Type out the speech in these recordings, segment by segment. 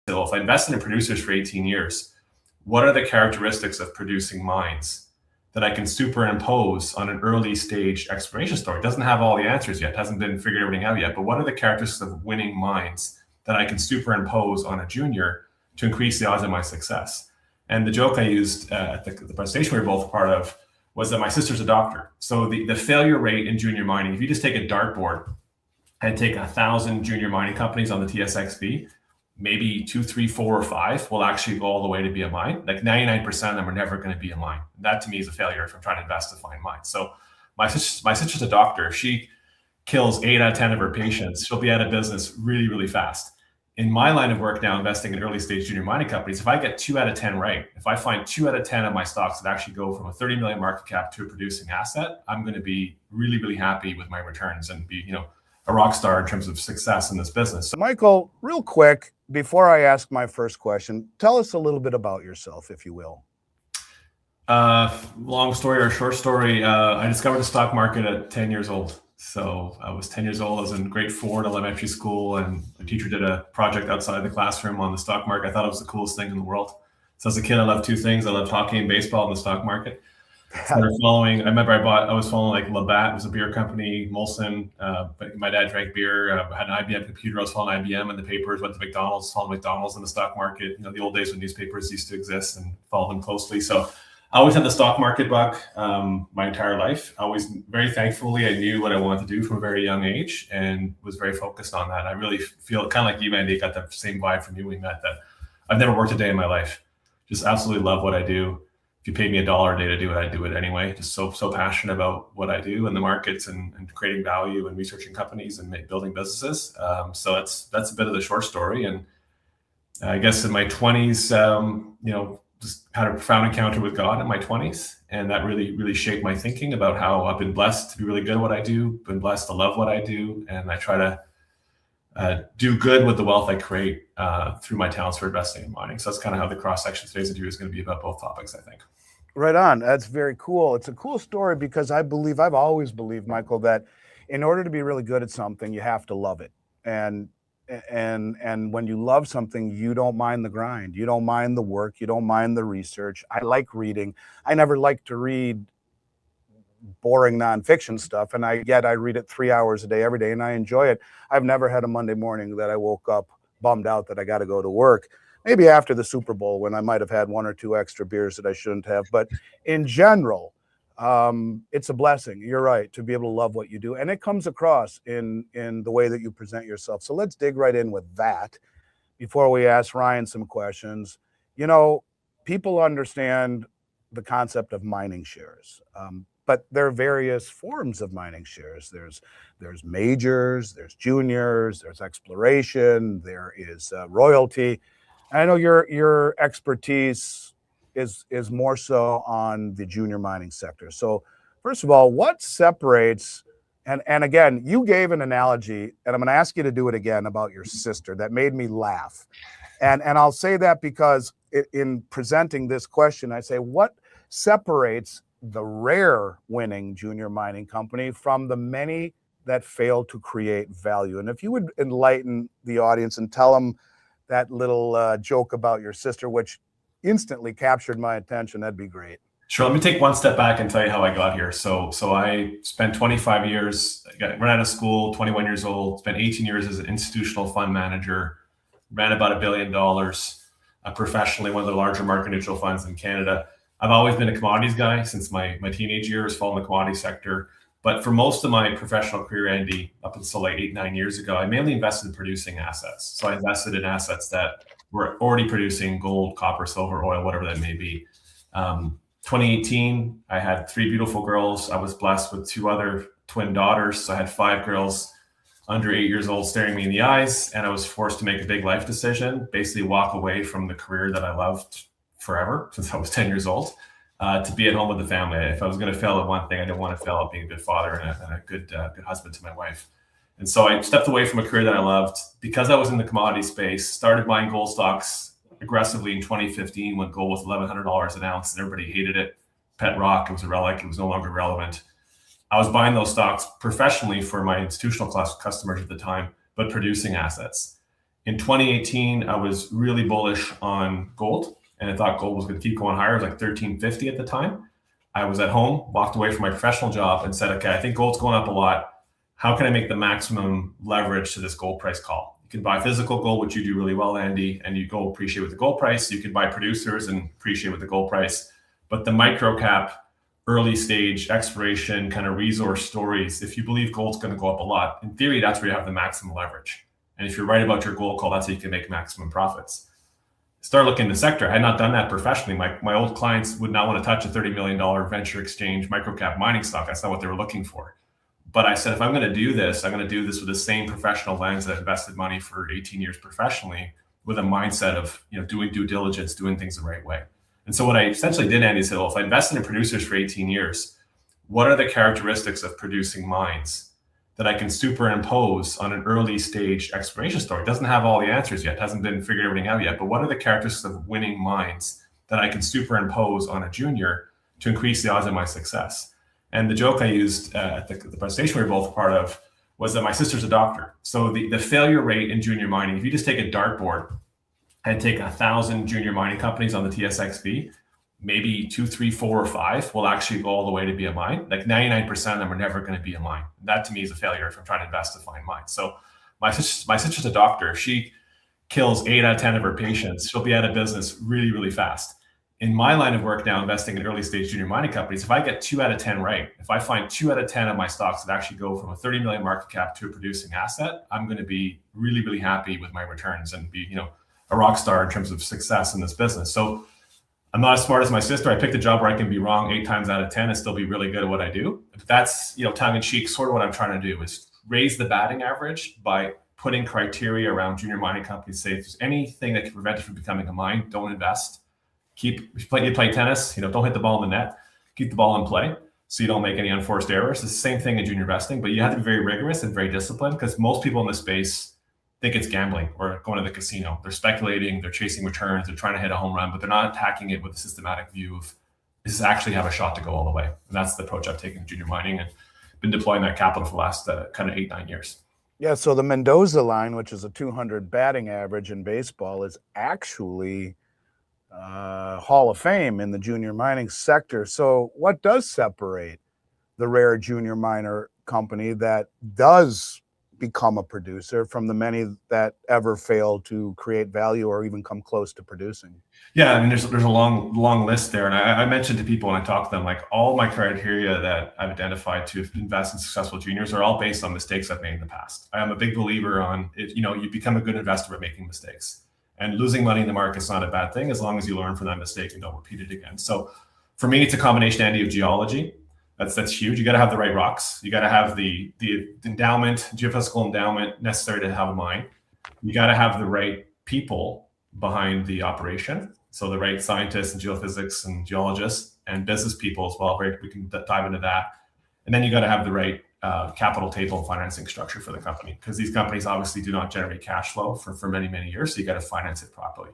well, if I invested in producers for 18 years, what are the characteristics of producing mines that I can superimpose on an early stage exploration story? It doesn't have all the answers yet, hasn't been figured everything out yet, but what are the characteristics of winning mines that I can superimpose on a junior to increase the odds of my success? And the joke I used at the presentation we were both a part of was that my sister's a doctor. So the failure rate in junior mining, if you just take a dartboard and take 1,000 junior mining companies on the TSX-V, maybe 2, 3, 4, or 5 will actually go all the way to be a mine. Like 99% of them are never going to be a mine. That to me is a failure if I'm trying to invest to find mines. So my sister's a doctor. If she kills 8 out of 10 of her patients, she'll be out of business really, really fast. In my line of work now, investing in early stage junior mining companies, if I get 2 out of 10 right, if I find 2 out of 10 of my stocks that actually go from a 30 million market cap to a producing asset, I'm going to be really, really happy with my returns and be, a rock star in terms of success in this business. So Michael, real quick, before I ask my first question, tell us a little bit about yourself, if you will. Long story or short story, I discovered the stock market at 10 years old. So I was 10 years old. I was in grade 4 at elementary school, and my teacher did a project outside the classroom on the stock market. I thought it was the coolest thing in the world. So as a kid, I loved 2 things. I loved hockey and baseball and the stock market. I remember I was following like Labatt, it was a beer company, Molson, but my dad drank beer, had an IBM computer, I was following IBM in the papers, went to McDonald's, followed McDonald's in the stock market, the old days when newspapers used to exist, and followed them closely. So I always had the stock market bug my entire life. Always, very thankfully, I knew what I wanted to do from a very young age and was very focused on that. I really feel kind of like you, Andy, got the same vibe from you when we met, that I've never worked a day in my life. Just absolutely love what I do. If you paid me $1 a day to do it, I'd do it anyway. Just so passionate about what I do in the markets and creating value and researching companies and building businesses. So that's a bit of the short story. And I guess in my 20s, just had a profound encounter with God in my 20s, and that really, really shaped my thinking about how I've been blessed to be really good at what I do, been blessed to love what I do, and I try to do good with the wealth I create through my talents for investing in mining. So that's kind of how the cross section of today's interview is going to be about both topics, I think. Right on. That's very cool. It's a cool story because I've always believed, Michael, that in order to be really good at something, you have to love it. And when you love something, you don't mind the grind. You don't mind the work. You don't mind the research. I like reading. I never liked to read boring nonfiction stuff, and I read it 3 hours a day, every day, and I enjoy it. I've never had a Monday morning that I woke up bummed out that I got to go to work. Maybe after the Super Bowl when I might have had 1 or 2 extra beers that I shouldn't have. But in general, it's a blessing. You're right, to be able to love what you do. And it comes across in the way that you present yourself. So let's dig right in with that before we ask Ryan some questions. People understand the concept of mining shares, but there are various forms of mining shares. There's majors, there's juniors, there's exploration, there is royalty. I know your expertise is more so on the junior mining sector. So first of all, what separates, and again, you gave an analogy, and I'm going to ask you to do it again about your sister that made me laugh. And I'll say that because in presenting this question, I say, what separates the rare winning junior mining company from the many that fail to create value? And if you would enlighten the audience and tell them that little joke about your sister, which instantly captured my attention, that'd be great. Sure. Let me take one step back and tell you how I got here. So I spent 25 years, ran out of school, 21 years old, spent 18 years as an institutional fund manager, ran about $1 billion professionally, one of the larger market neutral funds in Canada. I've always been a commodities guy since my teenage years, following the commodity sector. But for most of my professional career, Andy, up until like 8-9 years ago, I mainly invested in producing assets. So I invested in assets that were already producing gold, copper, silver, oil, whatever that may be. 2018, I had 3 beautiful girls. I was blessed with 2 other twin daughters. So I had 5 girls under 8 years old staring me in the eyes. And I was forced to make a big life decision, basically walk away from the career that I loved forever since I was 10 years old. To be at home with the family. If I was going to fail at one thing, I didn't want to fail at being a good father and a good husband to my wife. And so I stepped away from a career that I loved because I was in the commodity space, started buying gold stocks aggressively in 2015 when gold was $1,100 an ounce and everybody hated it. Pet rock, it was a relic, it was no longer relevant. I was buying those stocks professionally for my institutional class customers at the time, but producing assets. In 2018, I was really bullish on gold, and I thought gold was going to keep going higher. It was like 1350 at the time. I was at home, walked away from my professional job, and said, okay, I think gold's going up a lot. How can I make the maximum leverage to this gold price call? You can buy physical gold, which you do really well, Andy, and you go appreciate with the gold price. You can buy producers and appreciate with the gold price. But the micro cap, early stage exploration kind of resource stories, if you believe gold's going to go up a lot, in theory, that's where you have the maximum leverage. And if you're right about your gold call, that's how you can make maximum profits. Start looking in the sector. I had not done that professionally. My old clients would not want to touch a $30 million venture exchange microcap mining stock. That's not what they were looking for. But I said, if I'm going to do this, I'm going to do this with the same professional lens that invested money for 18 years professionally, with a mindset of doing due diligence, doing things the right way. And so what I essentially did, Andy, said, well, if I invested in producers for 18 years, what are the characteristics of producing mines that I can superimpose on an early stage exploration story? It doesn't have all the answers yet, hasn't been figured everything out yet, but what are the characteristics of winning mines that I can superimpose on a junior to increase the odds of my success? And the joke I used at the presentation we were both a part of was that my sister's a doctor. So the failure rate in junior mining, if you just take a dartboard and take 1,000 junior mining companies on the TSX-V, maybe 2, 3, 4, or 5 will actually go all the way to be a mine. Like 99% of them are never going to be a mine. That to me is a failure if I'm trying to invest to find mines. So my sister's a doctor. If she kills 8 out of 10 of her patients, she'll be out of business really, really fast. In my line of work now, investing in early stage junior mining companies, if I get 2 out of 10 right, if I find 2 out of 10 of my stocks that actually go from a 30 million market cap to a producing asset, I'm going to be really, really happy with my returns and be, a rock star in terms of success in this business. So I'm not as smart as my sister. I picked a job where I can be wrong 8 times out of 10 and still be really good at what I do. But that's, tongue in cheek, sort of what I'm trying to do is raise the batting average by putting criteria around junior mining companies. Say if there's anything that can prevent it from becoming a mine, don't invest. You play tennis, don't hit the ball in the net, keep the ball in play so you don't make any unforced errors. It's the same thing in junior investing, but you have to be very rigorous and very disciplined, because most people in this space think it's gambling or going to the casino. They're speculating, they're chasing returns, they're trying to hit a home run, but they're not attacking it with a systematic view of, does this actually have a shot to go all the way? And that's the approach I've taken in junior mining and been deploying that capital for the last kind of 8-9 years. Yeah, so the Mendoza line, which is a 200 batting average in baseball, is actually Hall of Fame in the junior mining sector. So what does separate the rare junior miner company that does become a producer from the many that ever fail to create value or even come close to producing? Yeah, I mean, there's a long list there. And I mentioned to people when I talk to them, like all my criteria that I've identified to invest in successful juniors are all based on mistakes I've made in the past. I am a big believer on it. You become a good investor by making mistakes. And losing money in the market is not a bad thing as long as you learn from that mistake and don't repeat it again. So for me, it's a combination, Andy, of geology. That's huge. You got to have the right rocks. You got to have the endowment, geophysical endowment necessary to have a mine. You got to have the right people behind the operation. So the right scientists and geophysics and geologists and business people as well. We can dive into that. And then you got to have the right capital table and financing structure for the company, because these companies obviously do not generate cash flow for many, many years. So you got to finance it properly.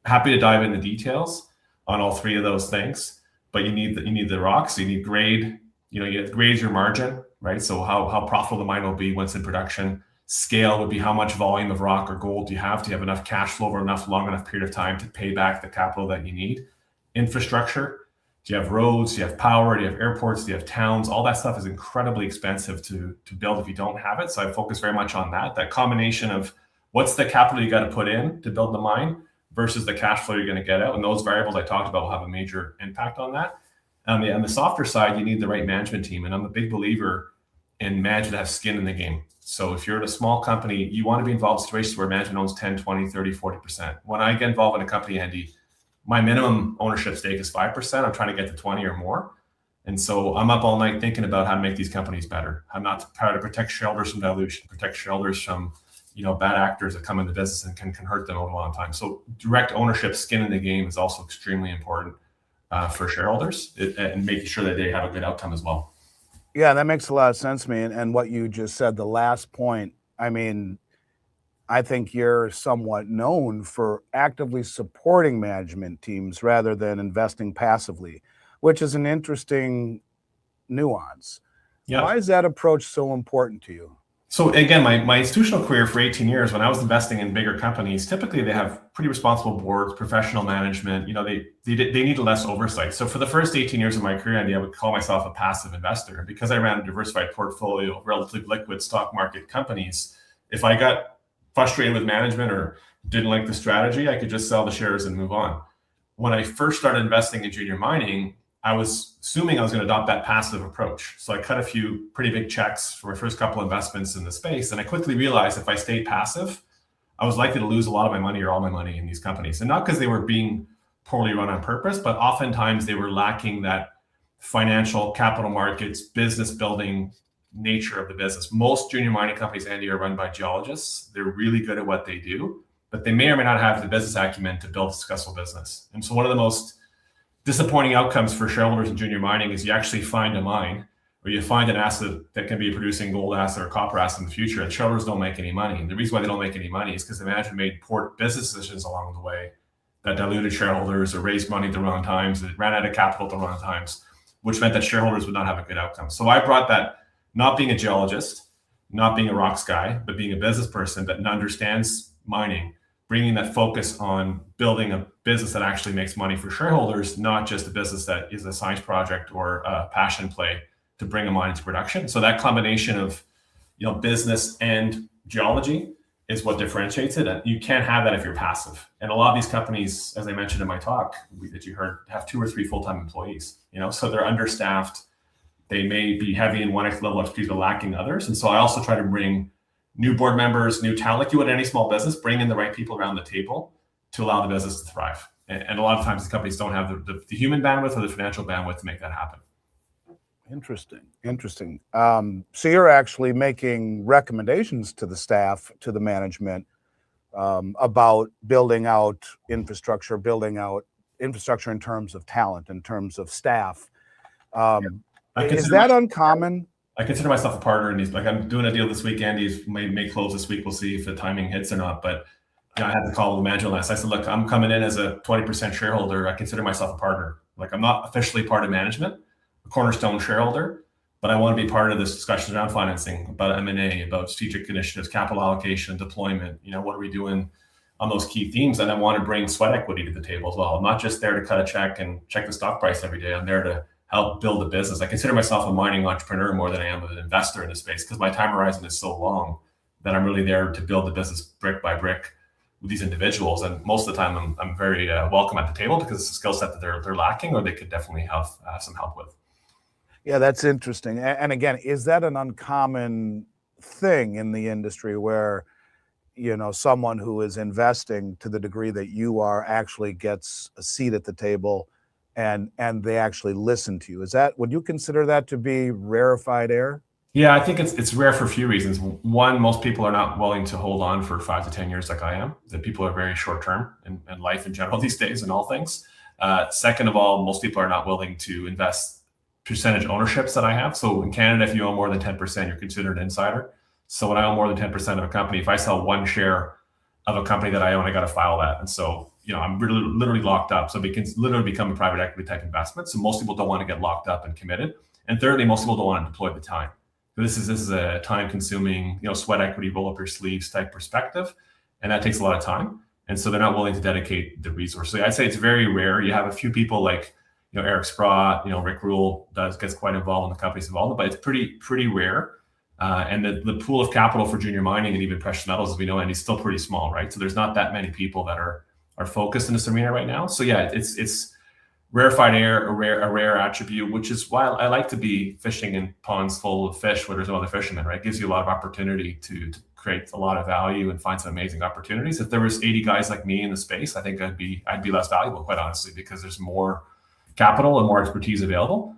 Happy to dive into details on all 3 of those things, but you need the rocks. You need grade. Grade is your margin, right? So how profitable the mine will be once in production. Scale would be how much volume of rock or gold do you have? Do you have enough cash flow over long enough period of time to pay back the capital that you need? Infrastructure. Do you have roads? Do you have power? Do you have airports? Do you have towns? All that stuff is incredibly expensive to build if you don't have it. So I focus very much on that combination of what's the capital you got to put in to build the mine versus the cash flow you're going to get out. And those variables I talked about will have a major impact on that. On the softer side, you need the right management team. And I'm a big believer in management that has skin in the game. So if you're at a small company, you want to be involved in situations where management owns 10, 20, 30, 40%. When I get involved in a company, Andy, my minimum ownership stake is 5%. I'm trying to get to 20 or more. And so I'm up all night thinking about how to make these companies better. I'm not trying to protect shareholders from dilution, protect shareholders from bad actors that come into business and can hurt them over a long time. So direct ownership, skin in the game is also extremely important for shareholders and making sure that they have a good outcome as well. Yeah, that makes a lot of sense to me. And what you just said, the last point, I mean, I think you're somewhat known for actively supporting management teams rather than investing passively, which is an interesting nuance. Yeah. Why is that approach so important to you? So again, my institutional career for 18 years, when I was investing in bigger companies, typically they have pretty responsible boards, professional management. They need less oversight. So for the first 18 years of my career, Andy, I would call myself a passive investor. And because I ran a diversified portfolio of relatively liquid stock market companies, if I got frustrated with management or didn't like the strategy, I could just sell the shares and move on. When I first started investing in junior mining, I was assuming I was going to adopt that passive approach. So I cut a few pretty big checks for my first couple of investments in the space. And I quickly realized if I stayed passive, I was likely to lose a lot of my money or all my money in these companies. And not because they were being poorly run on purpose, but oftentimes they were lacking that financial capital markets, business building nature of the business. Most junior mining companies, Andy, are run by geologists. They're really good at what they do, but they may or may not have the business acumen to build a successful business. And so one of the most disappointing outcomes for shareholders in junior mining is you actually find a mine or you find an asset that can be a producing gold asset or copper asset in the future, and shareholders don't make any money. And the reason why they don't make any money is because the management made poor business decisions along the way that diluted shareholders or raised money at the wrong times, that ran out of capital at the wrong times, which meant that shareholders would not have a good outcome. So I brought that, not being a geologist, not being a rocks guy, but being a business person that understands mining, bringing that focus on building a business that actually makes money for shareholders, not just a business that is a science project or a passion play to bring a mine into production. So that combination of business and geology is what differentiates it. And you can't have that if you're passive. And a lot of these companies, as I mentioned in my talk that you heard, have 2 or 3 full-time employees. So they're understaffed. They may be heavy in one level of expertise, but lacking others. And so I also try to bring new board members, new talent, like you would in any small business, bring in the right people around the table to allow the business to thrive. And a lot of times the companies don't have the human bandwidth or the financial bandwidth to make that happen. Interesting. So you're actually making recommendations to the staff, to the management, about building out infrastructure in terms of talent, in terms of staff. Is that uncommon? I consider myself a partner in these. Like I'm doing a deal this week. Andy's may close this week. We'll see if the timing hits or not. But I had to call the manager last. I said, look, I'm coming in as a 20% shareholder. I consider myself a partner. Like I'm not officially part of management, a cornerstone shareholder, but I want to be part of this discussion around financing, about M&A, about strategic initiatives, capital allocation, deployment. What are we doing on those key themes? And I want to bring sweat equity to the table as well. I'm not just there to cut a check and check the stock price every day. I'm there to help build a business. I consider myself a mining entrepreneur more than I am an investor in the space because my time horizon is so long that I'm really there to build the business brick by brick with these individuals. And most of the time I'm very welcome at the table because it's a skill set that they're lacking or they could definitely have some help with. Yeah, that's interesting. And again, is that an uncommon thing in the industry where, someone who is investing to the degree that you are actually gets a seat at the table and they actually listen to you? Would you consider that to be rarefied air? Yeah, I think it's rare for a few reasons. One, most people are not willing to hold on for 5 to 10 years like I am. That people are very short term in life in general these days and all things. Second of all, most people are not willing to invest percentage ownerships that I have. So in Canada, if you own more than 10%, you're considered an insider. So when I own more than 10% of a company, if I sell one share of a company that I own, I got to file that. And so, I'm literally locked up. So it can literally become a private equity type investment. So most people don't want to get locked up and committed. And thirdly, most people don't want to deploy the time. This is a time consuming, sweat equity, roll up your sleeves type perspective. And that takes a lot of time. And so they're not willing to dedicate the resource. So I'd say it's very rare. You have a few people like, Eric Sprott, Rick Rule gets quite involved in the companies involved, but it's pretty rare. And the pool of capital for junior mining and even precious metals, as we know, Andy, is still pretty small, right? So there's not that many people that are focused in this arena right now. So yeah, it's rarefied air, a rare attribute, which is why I like to be fishing in ponds full of fish where there's no other fishermen, right? It gives you a lot of opportunity to create a lot of value and find some amazing opportunities. If there was 80 guys like me in the space, I think I'd be less valuable, quite honestly, because there's more capital and more expertise available.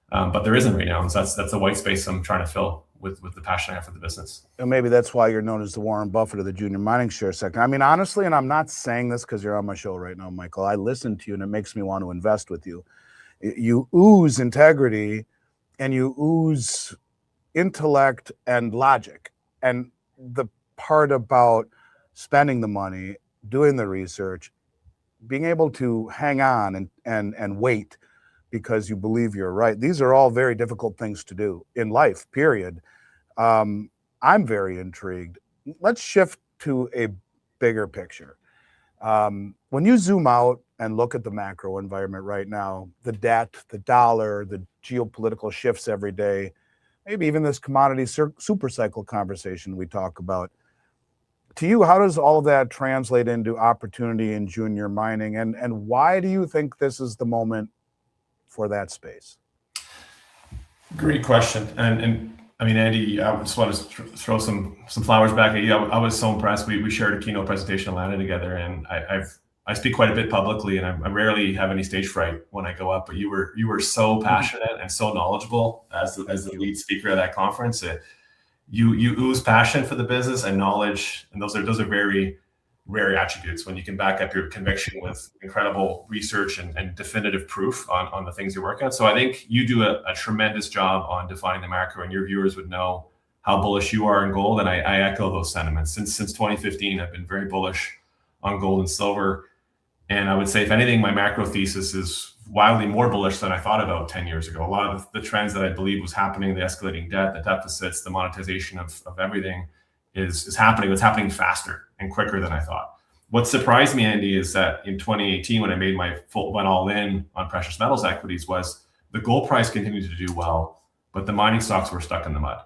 But there isn't right now. And so that's a white space I'm trying to fill with the passion I have for the business. And maybe that's why you're known as the Warren Buffett of the junior mining share sector. I mean, honestly, and I'm not saying this because you're on my show right now, Michael, I listen to you and it makes me want to invest with you. You ooze integrity and you ooze intellect and logic. And the part about spending the money, doing the research, being able to hang on and wait because you believe you're right. These are all very difficult things to do in life, period. I'm very intrigued. Let's shift to a bigger picture. When you zoom out and look at the macro environment right now, the debt, the dollar, the geopolitical shifts every day, maybe even this commodity super cycle conversation we talk about. To you, how does all of that translate into opportunity in junior mining? And why do you think this is the moment for that space? Great question. And I mean, Andy, I just want to throw some flowers back at you. I was so impressed. We shared a keynote presentation in Atlanta together, and I speak quite a bit publicly, and I rarely have any stage fright when I go up. But you were so passionate and so knowledgeable as the lead speaker at that conference. You ooze passion for the business and knowledge, and those are very rare attributes when you can back up your conviction with incredible research and definitive proof on the things you're working on. So I think you do a tremendous job on defining the macro, and your viewers would know how bullish you are in gold. And I echo those sentiments. Since 2015, I've been very bullish on gold and silver. And I would say, if anything, my macro thesis is wildly more bullish than I thought about 10 years ago. A lot of the trends that I believe was happening, the escalating debt, the deficits, the monetization of everything is happening. It's happening faster and quicker than I thought. What surprised me, Andy, is that in 2018, when I made my went all in on precious metals equities, was the gold price continued to do well, but the mining stocks were stuck in the mud.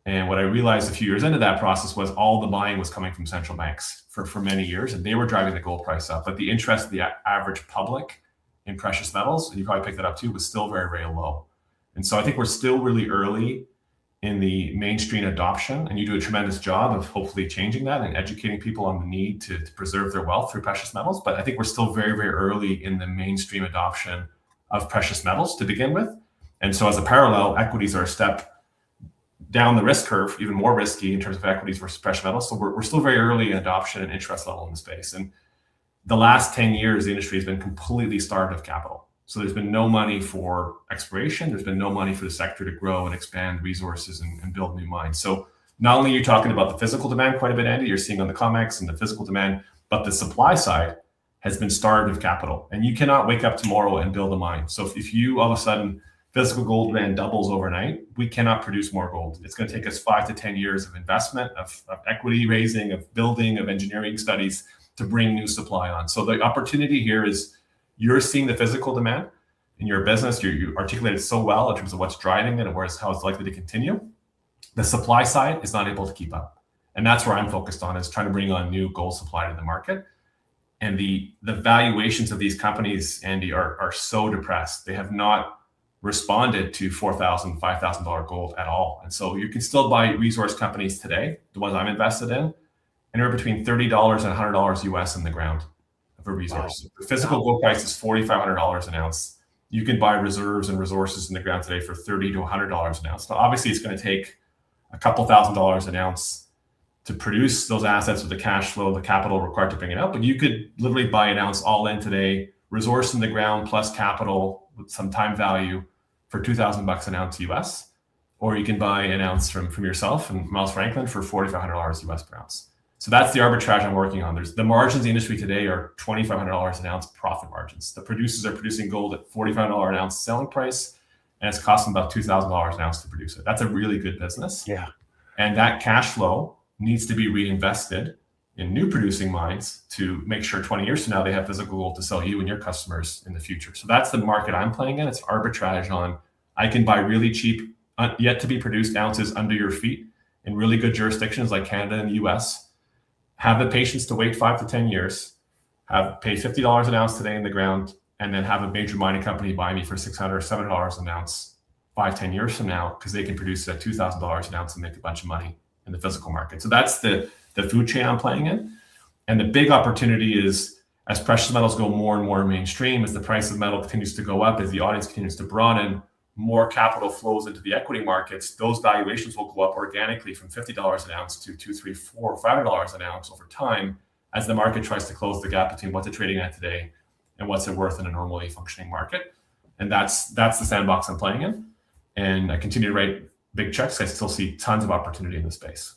And what I realized a few years into that process was all the buying was coming from central banks for many years, and they were driving the gold price up. But the interest of the average public in precious metals, and you probably picked that up too, was still very, very low. And so I think we're still really early in the mainstream adoption, and you do a tremendous job of hopefully changing that and educating people on the need to preserve their wealth through precious metals. But I think we're still very, very early in the mainstream adoption of precious metals to begin with. And so as a parallel, equities are a step down the risk curve, even more risky in terms of equities versus precious metals. So we're still very early in adoption and interest level in the space. And the last 10 years, the industry has been completely starved of capital. So there's been no money for exploration. There's been no money for the sector to grow and expand resources and build new mines. So not only are you talking about the physical demand quite a bit, Andy, you're seeing on the COMEX and the physical demand, but the supply side has been starved of capital. And you cannot wake up tomorrow and build a mine. So if you all of a sudden physical gold demand doubles overnight, we cannot produce more gold. It's going to take us 5 to 10 years of investment, of equity raising, of building, of engineering studies to bring new supply on. So the opportunity here is you're seeing the physical demand in your business. You articulated so well in terms of what's driving it and how it's likely to continue. The supply side is not able to keep up. And that's where I'm focused on, is trying to bring on new gold supply to the market. And the valuations of these companies, Andy, are so depressed. They have not responded to $4,000, $5,000 gold at all. And so you can still buy resource companies today, the ones I'm invested in, and they're between $30 and $100 US in the ground of a resource. Wow. The physical gold price is $4,500 an ounce. You can buy reserves and resources in the ground today for $30 to $100 an ounce. Now, obviously, it's going to take a couple $1,000s an ounce to produce those assets with the cash flow, the capital required to bring it up. But you could literally buy an ounce all in today, resource in the ground plus capital with some time value for $2,000 an ounce US, or you can buy an ounce from yourself and Miles Franklin for $4,500 US per ounce. So that's the arbitrage I'm working on. There's the margins in the industry today are $2,500 an ounce profit margins. The producers are producing gold at $45 an ounce selling price, and it's costing about $2,000 an ounce to produce it. That's a really good business. Yeah. And that cash flow needs to be reinvested in new producing mines to make sure 20 years from now they have physical gold to sell you and your customers in the future. So that's the market I'm playing in. It's arbitrage on, I can buy really cheap, yet to be produced ounces under your feet in really good jurisdictions like Canada and the US, have the patience to wait 5 to 10 years, pay $50 an ounce today in the ground, and then have a major mining company buy me for $600 or $700 an ounce 5, 10 years from now, because they can produce at $2,000 an ounce and make a bunch of money in the physical market. So that's the food chain I'm playing in. And the big opportunity is, as precious metals go more and more mainstream, as the price of metal continues to go up, as the audience continues to broaden, more capital flows into the equity markets, those valuations will go up organically from $50 an ounce to $2, $3, $4, $5 an ounce over time, as the market tries to close the gap between what's it trading at today and what's it worth in a normally functioning market. And that's the sandbox I'm playing in. And I continue to write big checks. I still see tons of opportunity in the space.